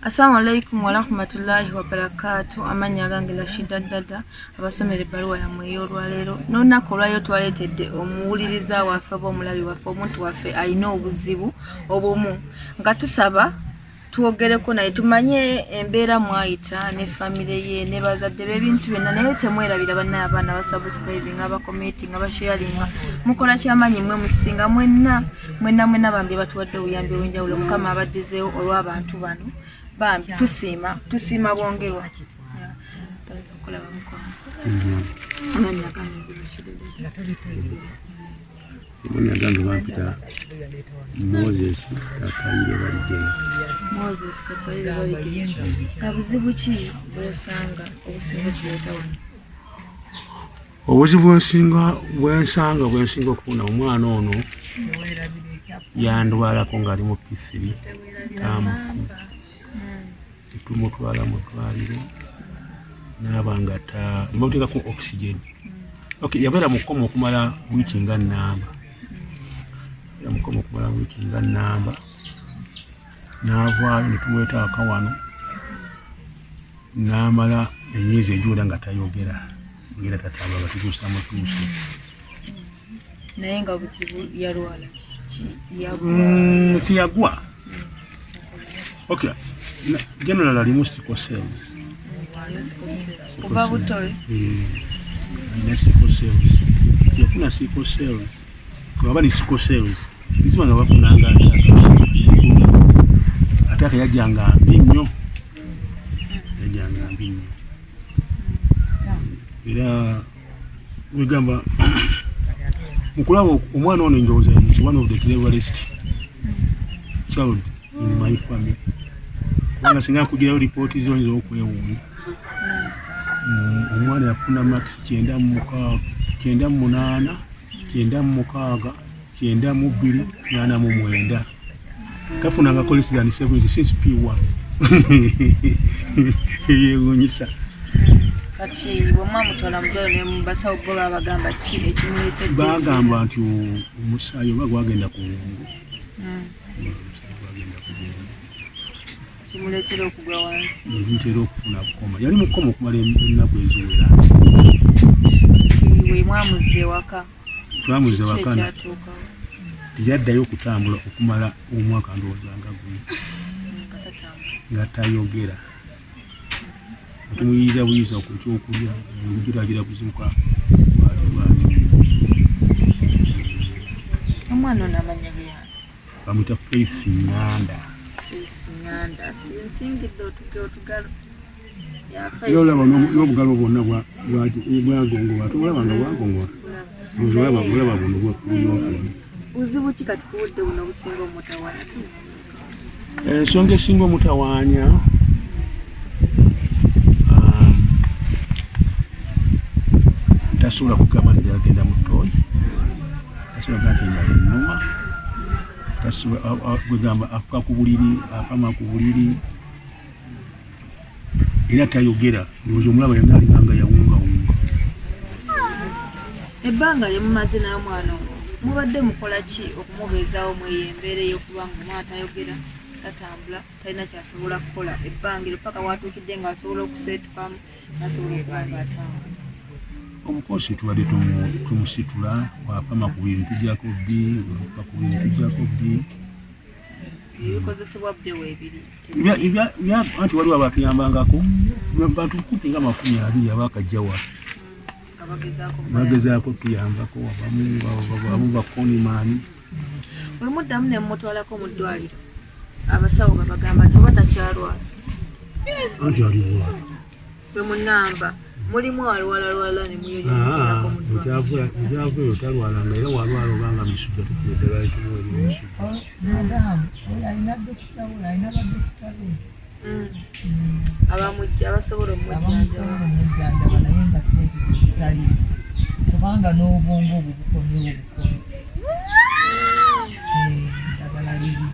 Assalamu alaikum wa rahmatullahi wa barakatuh. Amanya gange Rashida Dada abasomere baluwa ya mweyo lwalero nonako lwayo twaletedde omuwuliriza waffe omulabi waffe omuntu waffe ayina obuzibu obumu nga tusaba tuogereko naye tumanye embeera mwayita ne family ye ne bazadde b'ebintu byonna naye temwerabira banna abaana ba subscribing aba commenting aba sharing mukola kyamanyi mwe musinga mwenna bambi batuwadde obuyambi obwenjawulo mukama abaddizeewo olw'abantu bano bambi tusiima bongerwa kulaba mukono amanya aganze Mwana gange bampita Moses Katayire baligeye kabuzibu ki bwosanga obusinze kireeta wano obuzibu bwensanga okufuna omwana ono yandwalako ng'ali mu P3 tumutwala mu ddwaliro n'aba nga bamuteekako oxygen. Yabeera mu koma okumala wiiki nga nnamba. N'avaayo ne tumuleeta waka wano n'amala emyezi egiwera nga tayogera ngera tatambula batutuusa mutuuse. Naye nga buzibu yalwala tiyagwa. General alimu sickle cells. Kuva butoyi. Sickle cells. Yafuna sickle cells. Kuba ni sickle cells. Nizima nga bafunanga ataka yajanga mbinyo. Era wigamba mukulaba omwana ono njooza is one of the cleverest child in my family. Wanga singa kugirayo ripoti zonzi okwewuunya. Omwana yafuna max 9 8 9 6 9 kafunanga college than 76 P1 yewuunyisa. Kati bw'omwamutwala mugalo ne mubasawo bo bagamba ki ekimuleetedde? Bagamba nti omusaayi oba gwagenda ku wungu. Kimuleetera okugwa wansi. Ntera okufuna koma. Yali mu koma okumala ennaku eziwera. We mwamuze waka. Twamuze waka. Tiyaddayo okutambula okumala omwaka ndowooza nga gumu. Nga tayogera. Tumuyiriza buyiza ku kyokulya njiragira kuzimuka. Omwana ono amanya bya. Bamwita Faith Nyanda. Sinsingidde otugalo. Yola n'obugalo bwonna bwagongowa. Tulaba nga bwagongowa. Bulaba buno bw'okunywa. Buzibu ki kati kuwudde buno obusinga omutawaanya? Ensonga esinga omutawaanya tasobola kugamba nti agenda mu ttooyi. Tasobola kugamba nti enjala ennuma. Tasobola kugamba afuka ku buliri, afama ku buliri. Era tayogera. Ndowooza omulaba yenna alinganga yawungawunga. Ebbanga lye mumaze n'omwana ono mubadde mukola ki okumubeezaawo mweyembeere y'okuba nga omwana tayogera, tatambula, talina kyasobola kukola ebbangiro paka watuukidde ng'asobola okuseetukamu n'asobola okuba ng'atambula? Omukozi tubadde tumusitula wapama ku bintu tujjako bbi, wapama ku bintu tujjako bbi. ebikozesebwa bbeewa ebiri anti waliwo abatuyambangako bantu kupi nga 20 abakajjawa bagezaako tuyambako abamu bakonimaani bwe muddamu ne mutwalako mu ddwaliro abasawo babagamba nti oba takyalwala anti aliwa bwe munamba mulimu alwala ne muyoyerako mu ddwaliro ekyavaeyo talwalanga era walwala obanga misujja tukuleetera ekimuweri abamujja abasobola omujjanjaba naye nga sente zezitali kubanga n'obwongo obwo bukomyewo ddagala liri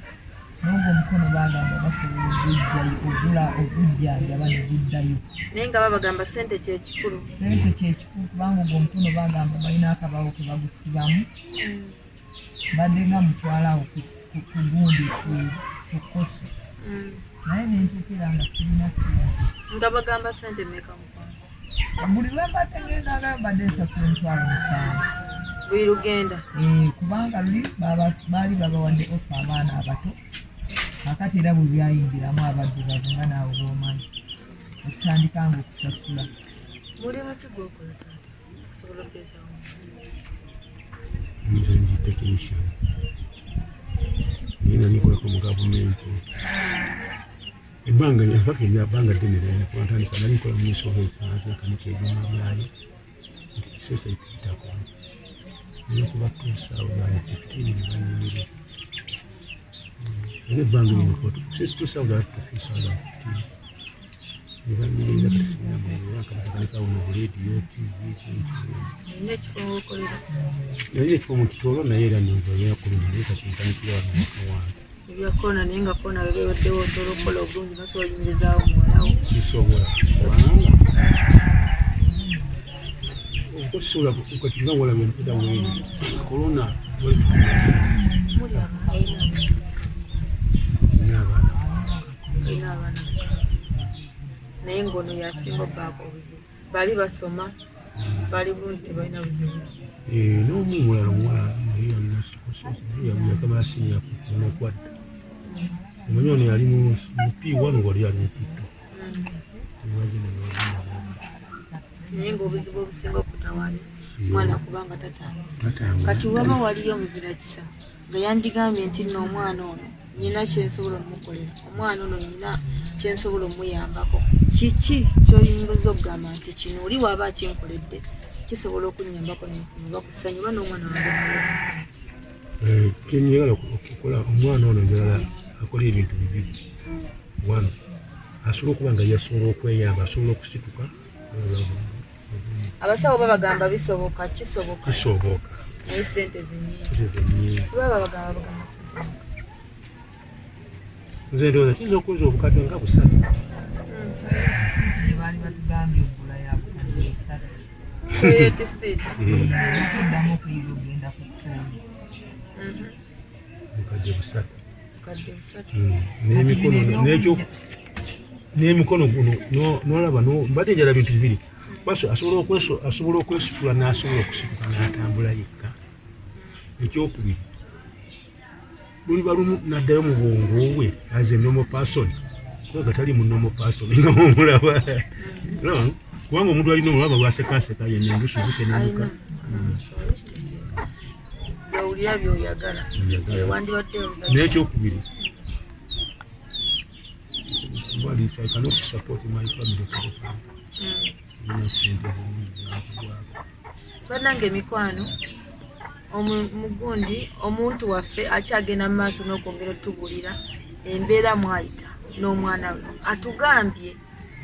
n'obwo omukono bagamba basobola okujjanjaba ne buddayo naye nga babagamba sente kyekikulu kubanga ogwo omukono bagamba balina akabawo ke bagusibamu badde nga mutwalawo ku gundi ku koso naye nentukira nga sirina nga bagamba sente meka mukwano buli lwembadde ngenda agambadde ensasula $7,000 buli lugenda kubanga luli baali babawadde ofa abaana abato akati era bwe byayingiramu abaddugavu nga naawe b'omanyi okutandika nga okusasula muli mu kigo okola taata okusobola okugezawo nze ndi technician naye nalikolako mu gavumenti ebbanga ebbanga ddene kwantandika nalikola mu insurance nazenkanika ebyuma byayo nti kisosa ekiyitako naye okubatuusa bani 15 nebanyumiriza era ebbanga since 2015 nebanyumiriza kati sinamakakanikawo nobulediyo tv nina ekifo wokolera nalina ekifo mu kitolo naye era nenvayakuluma naye kati nkanikira wano waka wange ebyakoona naye nga koona bebewaddewo osobola okukola obulungi nosobola oyimirizaawo muwalawo kisobola kubanga okusobola kati nga walaba empeta weeri korona muli alina abaana naye ngaono yasinga obbaako obuzibu bali basoma bali bulungi tebalina buzibu n'omumulala omuwala naye yalina yakamala siniyaku nokwadda omanyi ono yali mupiiwa ng'oli yali mupitto naye ngaobuzibu obusinga okutawaanya omwana kubanga tatanga kati waba waliyo omuzirakisa nga yandigambye nti nno omwana ono nyina kyensobola omukolera omwana ono nyina kyensobola omuyambako kiki kyoyinza okugamba nti kino oli waaba akinkoledde kisobola okunyambako nenfuna bakusanyu oba n'omwana wange namusanyu kyenyagala okukola omwana ono njagala akola ebintu bibiri wano asobola okuba nga yasobola okweyamba asobola okusituka abasawo babagamba bisoboka kisoboka naye sente zinyiizi kuba bagamba sente nze ndowooza kiyinza okuweza obukadde nga 3 siiti gye baali batugambye ogula yakukadde 3 toyetisiiti okuddamu okuyiga ogenda ku ttooyi bukadde 3 kadde 3 n'emikono guno n'olaba mbadde njala bintu bibiri asobola okwesitula n'asobola okusituka n'atambula yekka ekyokubiri luliba lumu naddayo mu bwongo bwe as a normal person kubanga tali mu normal person nga omulaba kubanga omuntu alina omulaba lwasekaseka yenna engusu zitenemuka owulira byoyagala wandibaddeyo n'ekyokubiri I cannot support my family bannange emikwano mugundi omuntu waffe akyagenda mu maaso n'okwongera otubulira embeera mwayita n'omwana we atugambye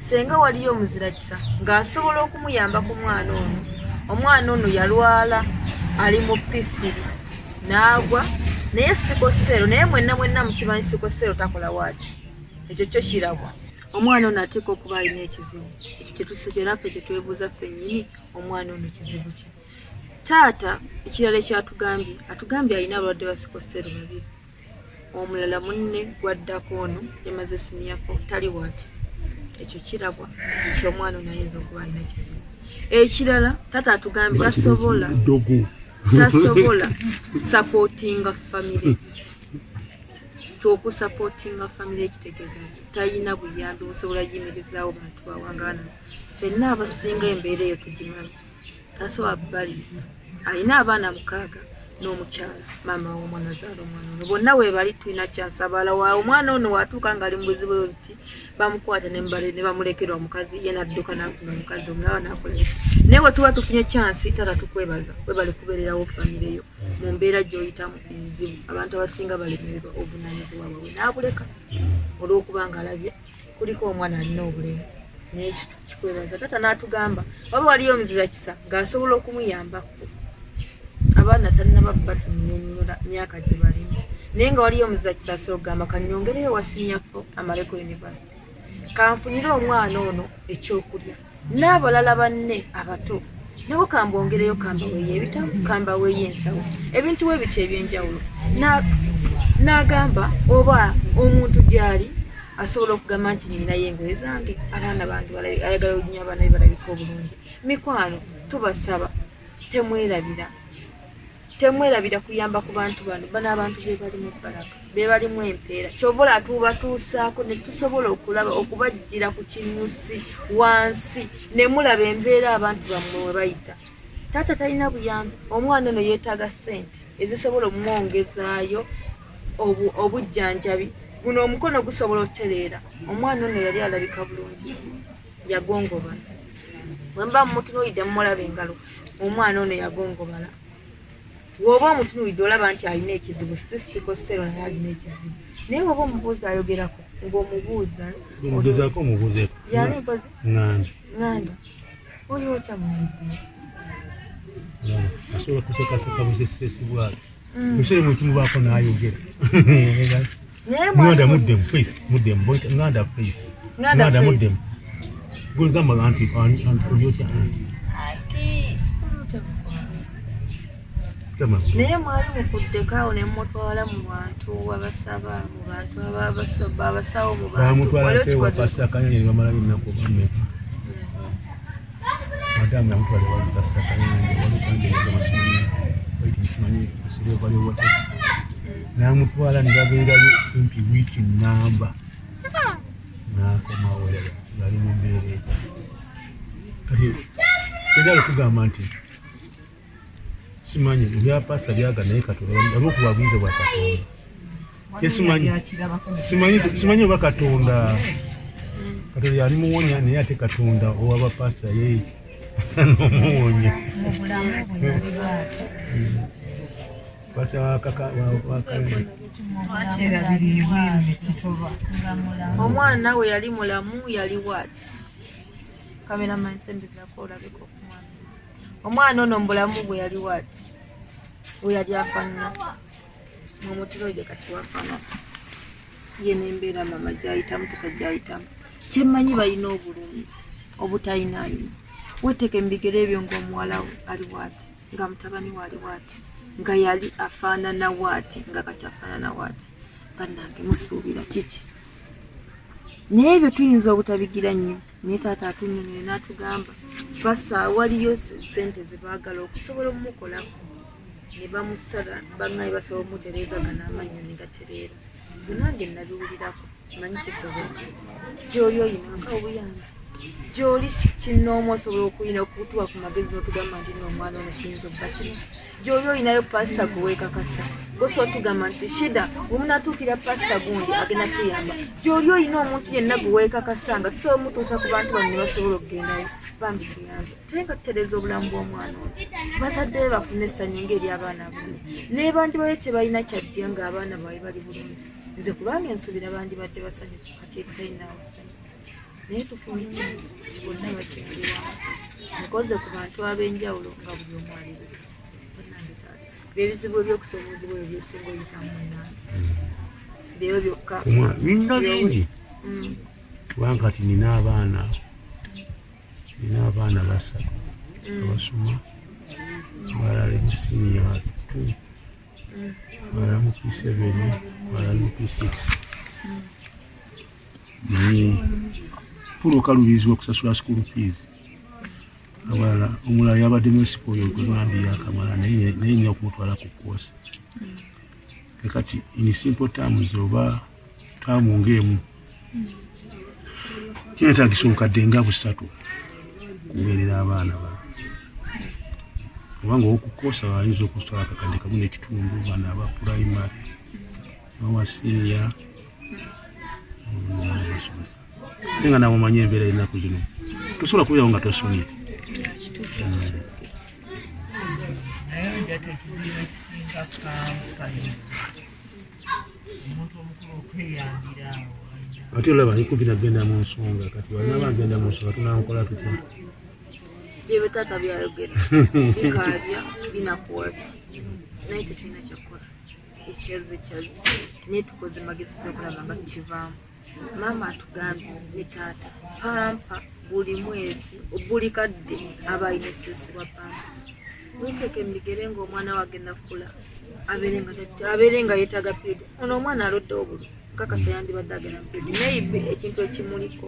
senga waliyo omuzirakisa ng'asobola okumuyamba ku omwana ono yalwala ali mu pifiri n'agwa naye sikosero naye mwenna mukimanyi sikosero takola waaki ekyo kyo kirabwa omwana ono ateeka okuba alina ekizibu ekyo kyenaffe kyetwebuuza ffe nnyini omwana ono kizibu ki taata ekirala ekyatugambye atugambye alina abalwadde ba sikosero 2 omulala munne gwaddako ono yamaze siniyafo tali waati ekyo kirabwa nti omwana ono ayinza okuba alina kizibu ekirala taata atugambye tasobola supportinga family kati okusupportinga family ekitegeeza nti talina buyambi busobola yimirizaawo bantu bawangana ffenna abasinga embeera eyo tugimanyi tasobola baliisa alina abaana 6 n'omukyala maama w'omwana azaala omwana ono bonna weebali tulina kyansabala waawe omwana ono watuuka nga ali mu buzibu buti bamukwata ne bamulekera omukazi ye nadduka n'afuna omukazi omulaba n'akola eki naye bwe tuba tufunye kyansi tata tukwebaza webali kubeererawo famire yo mu mbeera gy'oyitamu enzibu abantu abasinga balemererwa obuvunaanyizibwa bwabwe n'abuleka olw'okuba nga alabye kuliko omwana alina obulemu naye kikwebaza tata n'atugamba waba waliyo omuziza kisa ng'asobola okumuyambako abaana talina batunyonnyola myaka gye balimu naye nga waliyo omuziza kisa asobola okugamba kanyongereyo wasinyafo amaleko university kanfunire omwana ono ekyokulya n'abalala banne abato nabo kambongereyo kamba weeyo ebitabo kamba weeyo ensawo ebintu we biti ebyenjawulo n'agamba oba omuntu gy'ali asobola okugamba nti ninayo engoye zange abaana bange ayagala nnyo abaana be balabika obulungi mikwano tubasaba temwerabira kuyamba ku bantu bano abantu be balimu ebbalaga be balimu empeera kyovola tubatuusaako ne tusobola okulaba okubajjira ku kinyusi wansi ne mulaba embeera abantu bammwe we bayita taata talina buyambi omwana ono yeetaaga ssente ezisobola omwongezaayo obujjanjabi guno omukono gusobola otereera omwana ono yali alabika bulungi yagongobala bwemba mumutunuulidde mumulaba engalo omwana ono yagongobala woba omutunuulidde olaba nti alina ekizibu sisiko ssero naye alina ekizibu naye woba omubuuza ayogerako ng'omubuuza yali mpozi ŋŋanda oliwo kyamunaidde asobola kusekaseka buzesikesibwalo ekiseera mwekimubaako n'ayogera ŋŋanda ŋŋanda face ŋŋanda muddemu gamba nti olyotya naye mwali mukuddekaawo ne mutwala mu bantu abasaba mu bantu abasawo mu bantuwalatewapasakanyanyi bamalayo ennaku obameka madamu yamutwala wapasakanyanya walukangesimanyi asireyo baliwata namutwala nebabeerayo kumpi wiiki namba nakomawo yali mu mbeera kati era okugamba nti simanyi ebyapasa byaga naye katonda olwokuba buyinza bwa katonda simanyi oba katonda yali muwonya naye ate katonda owabapasa ye nomuwonya omwana we yali mulamu yali waati kameramani sembezako olabeka okumwana omwana ono mubulamu bwe yali waati we yali afaanana mumutiroide kati wafaanana ye nembeera mama gyayitamu tukagyayitamu kyemmanyi balina obulumi obutayinaani weteke mubigere ebyo ng'omuwala we ali waati nga mutabani we ali waati nga yali afaanana waati nga kati afaanana waati bannange musuubira kiki naye ebyo tuyinza obutabigira nnyo naye taata atunyonyoye n'atugamba basa waliyo sente zebaagala okusobola omukolako ne bamusala bangaye basobola omutereezagana amannyo ne gatereera nange nabiwulirako manyi kisobola gy'oli oyinanga obuyambi gy'oli kinoomu osobola okuyina okutuwa ku magezi n'otugamba nti n'omwana ono kiyinza obba kino gy'oli oyinayo pasita gwe weekakasa gosa otugamba nti shida bwemunatuukira pasita gundi agenda tuyamba gy'oli oyina omuntu yenna gwe weekakasa nga tusobola omutuusa ku bantu bano ne basobola okugendayo bambi tuyambe tule nga tutereeza obulamu bw'omwana ono bazadde be bafune essanyu ng'eri abaana bulungi naye bandi bayo tebalina kyaddya ng'abaana baabwe bali bulungi nze kubanga ensuubira bandi badde basanyufu kati ebitalinawo ssanyu naye tufunye kyansi nti bonna bakyaliwamu mukoze ku bantu ab'enjawulo nga buli omu ali buli bannange taata byebizibu ebyokusoomozebwa ebyo byesinga oyitamu munnange byeyo byokka binga bingi kubanga kati nina abaana basatu abasoma balala mu siniya 2 balala mu P7 balala mu P6 naye tulukalubirizibwa okusasula school fees abalala omulala yabadde mwesipa oyo gwebambi yakamala naye nina okumutwala ku koosi kati in simple terms oba tamu ngemu kinetagisa obukadde nga busatu kuweerera abaana bano kubanga okukosa bayinza okusala akakadde kamu n'ekitundu bana aba primary n'owa senior nga nabo manyi embeera ennaku zino tosobola kubeerawo nga tosomye naye njate ekizibu ekisinga kampani omuntu omukulu okweyambira ate olaba nikubi nagenda mu nsonga kati wanaba agenda mu nsonga tunankola tutya byebe taata byayogera bikaabya binakuwaza naye tetulina kyakola ekyazi naye tukoze magezi zokulaba nga tukivaamu maama atugambye ne taata pampa buli mwezi buli kadde aba alina essusibwa pampa witeeka emigere ng'omwana wagenda kukula abeere nga yeetaaga periodi ono omwana aloddewo obulu kakasa yandibadde agenda mu periodi maybe ekintu ekimuliko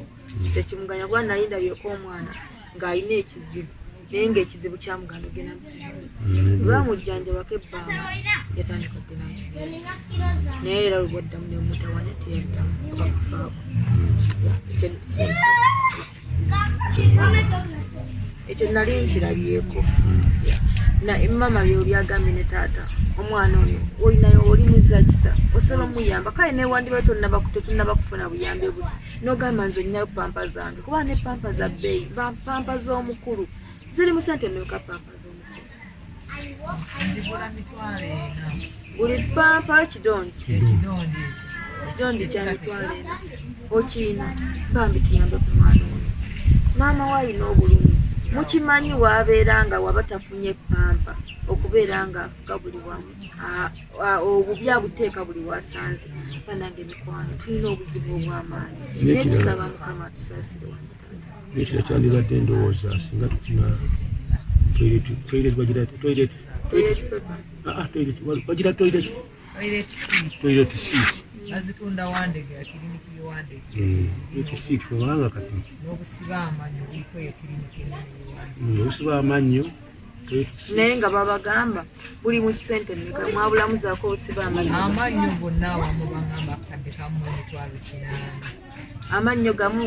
tekimuganya kuba nali ndabyeko omwana ng'alina ekizibu naye ng'ekizibu kyamuganda ogenda mu periodi bamujjanjabako ebbanga yatandika okugenda mu periodi naye era lwebwaddamu nemutawanya teyaddamu abakufaako ekyo nali nkirabyeko na mama byobyagambye ne taata omwana ono olinayo oli muzakisa osobola omuyamba kale newandiba tetunaba kufuna buyambi buli nogamba nze nninayo pampa zange kuba ne pampa za bbeeyi pampa z'omukulu ziri mu sente mmeka pampa z'omukulu nzigula mitwalo ena buli pampa ekidondi kya mitwalo ena okiina bambi tuyambe ku mwana ono maama waalina obulumi mukimanyi waabeera nga waba tafunye pampa okubeera nga afuka buli wamu obubi abuteeka buli wasanze banange mikwano tulina obuzibu obw'amaanyi naye tusaba mukama atusaasire wange taata nekira kyandibadde ndowooza singa tufuna toilet seat bazitunda wandege ya kiriniki y'Wandege seat kubanga kati n'obusiba amanyo buliko eyo kiriniki y'Wandege obusiba amanyo naye nga babagamba buli mu sente mmeka mwabulamuzaako obusiba amannyo gonna awamu bagamba akadde kamu emitwalo 8 amannyo gamu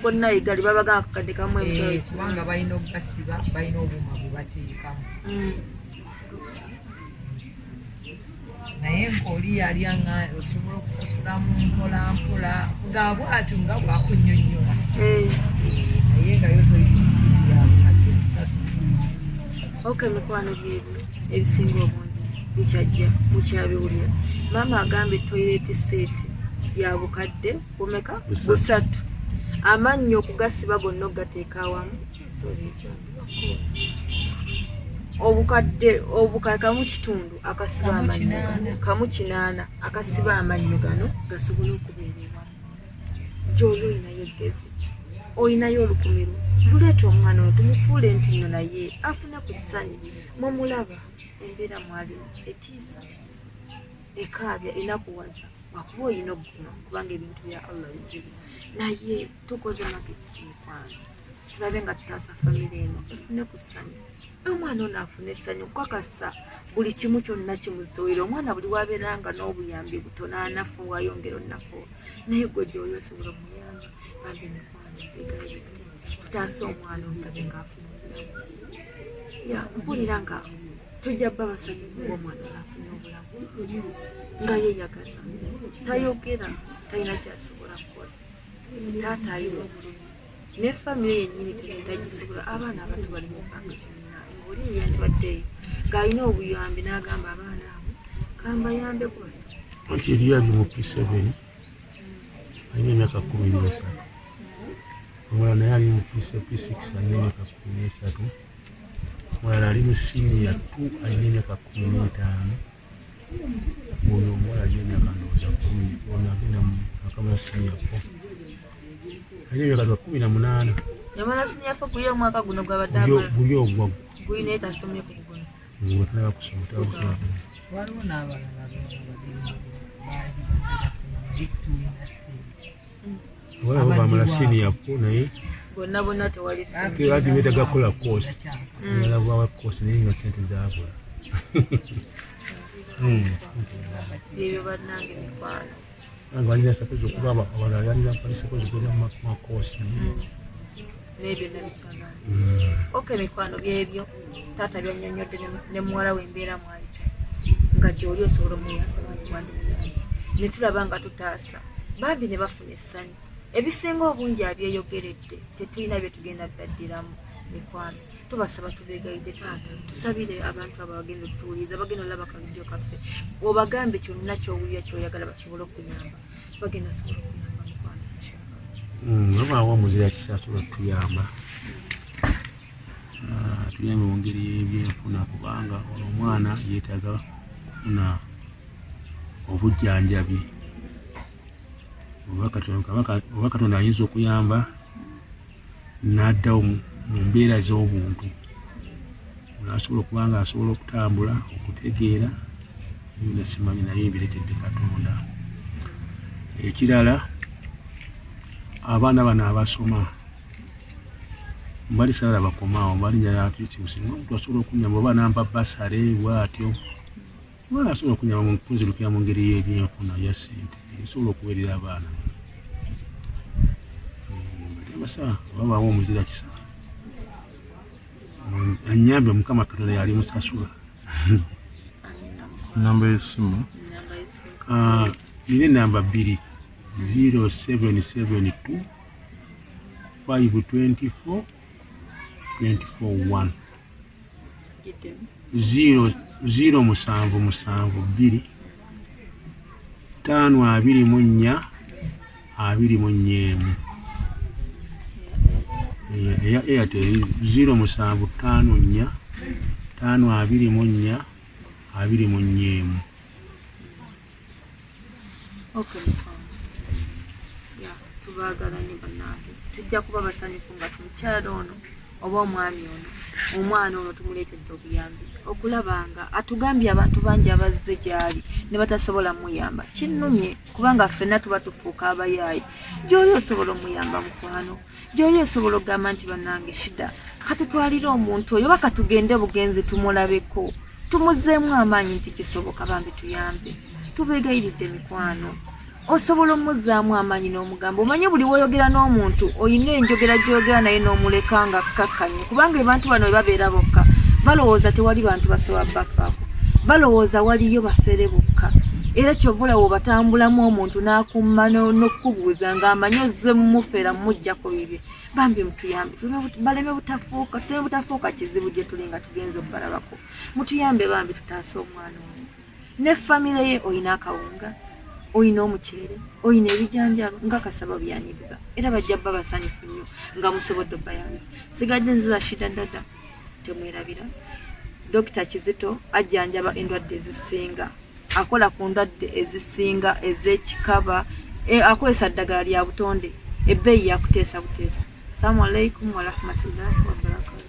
gonna egali babagamba akadde kamu emitwalo kubanga balina okugasiba balina obuuma bwe bateekamu naye ng'oli yali osobola okusasula mu mpolampola nga bw'atyo nga bwakunnyonnyola naye nga yo toyisiiti yabukadde busatu mikwano byebyo ebisinga obungi bikyajja mukyabiwulira maama agambye toilet set ya bukadde bumeka busatu amannyo okugasiba gonna ogateeka awamu obukadde kamu kitundu akasiba amannyo kamu 8 akasiba amannyo gano gasobole okubeera ewamu gy'oli olinayo eggezi olinayo olukumiru luleeta omwana ono tumufuule nti nno naye afune ku ssanyu mumulaba embeera mwalimu etiisa ekaabya enakuwaza wakuba olina okuguma kubanga ebintu bya Allah bizibu naye tukoze magezi kimikwano tulabe nga tutaasa famire eno efune ku ssanyu omwana ono afune essanyu kwakasa buli kimu kyonna kimuziwire omwana buli wabeeranga n'obuyambi butono anafu wayongera onafu naye gwe gy'oli osobola omuyamba bambi mikwano mpegayitte tutaasa omwana omulabe ng'afuna obulamu mpulira nga tujja bba basanyufu ng'omwana ng'afuna obulamu nga yeeyagaza tayogera talina kyasobola kukola taata ayina obulumi ne famire yennyini tagisobola abaana abato bali mu bbanga kyonna ng'oli yandibaddeeyo ng'alina obuyambi n'agamba abaana abo kambayambe kubasobola anti eri ali mu P7 alina emyaka 13 omulala naye ali mu P6 alina emyaka 13 omulala ali mu senior 2 alina emyaka 15 oyo omuwala alina emyaka 10 ono agenda akamala senior 4 alina emyaka 18 yamala senior 4 guli omwaka guno gwabadde guli ogwa guli naye tasomye ku guno ngo tanaba kusoma waliwo n'abalala wala bamala senior 4 naye bonna tewali sente ati betagakola course nalabwawa course naye nga sente zaabula byebyo bannange mikwano Anganya suppose okubaba abalala yalina pali suppose kugenda mu makosi n'ebyo nabikyagala okay mikwano byebyo taata byannyonnyodde ne muwala w'embeera mwayita nga gy'oli osobola omuyamba wandi muyamba ne tulaba nga tutaasa bambi ne bafuna essanyu ebisinga obungi abyeyogeredde tetulina bye tugenda byaddiramu mikwano tubasaba tubeegayidde taata tusabire abantu abo bagenda otuwuliriza bagenda olaba kalijjo kaffe obagambe kyonna ky'owulira ky'oyagala basobole okuyamba bagenda sobola okuyamba mikwano nobaawo omuzira kisasobola tuyamba tuyambe mu ngeri y'ebyenfuna kubanga ono omwana yeetaaga kufuna obujjanjabi oba Katonda ayinza okuyamba n'addawo mu mbeera z'obuntu asobola okuba nga asobola okutambula okutegeera byonna simanyi naye mbirekedde Katonda. Ekirala abaana bano abasoma mbali sala bakomaawo mbali njala atisi usinga omuntu asobola okunyamba oba nampa basale bwatyo wala asobola okunyamba mu kunzirukira mu ngeri y'ebyenfuna ya ssente esobola okuweerera abaana basa babaawo omuzira kisa anyambe Mukama Katonda yali musasula. Namba y'essimu nine namba 2 0772 524 241 0 772 524 241 ya Airtel 0754 524 241. Okay, yeah, tubaagala ne bannange tujja kuba basanyufu nga tumukyala ono oba omwami ono omwana ono tumuleetedde obuyambi okulabanga atugambye abantu bangi abazze gy'ali ne batasobola muyamba kinnumye kubanga ffenna tuba tufuuka abayaayi gy'oli osobola omuyamba mukwano gy'oli osobola okugamba nti bannange shida katutwalira omuntu oyo baka tugende bugenzi tumulabeko tumuzzeemu amaanyi nti kisoboka bambi tuyambe tubeegayiridde mikwano osobola omuzzaamu amaanyi n'omugamba omanye buli woyogera n'omuntu oyina enjogera gy'ogera naye n'omuleka nga kkakkanye kubanga abantu bano we babeera bokka balowooza tewali bantu basobola bafaako balowooza waliyo bafere bokka era kyovula wobatambulamu omuntu n'akumma n'okkubuuza ng'amanyi ozze mumufeera mumuggyako bibye bambi mutuyambe baleme butafuuka kizibu gye tuli nga tugenze okubalabako mutuyambe bambi tutaase omwana ono ne famire ye oyina akawunga oyina omuceere oyina ebijanjalo nga kasaba byanyiriza era bajja bba basanyufu nnyo nga musobodde bayambi sigadde nziza shida dada temwerabira Dr. Kizito ajjanjaba endwadde ezisinga akola ku ndwadde ezisinga ez'ekikaba akozesa ddagala lya butonde ebbeeyi yakuteesa buteesi. Assalamu alaikum wa rahmatullahi wa barakatuh.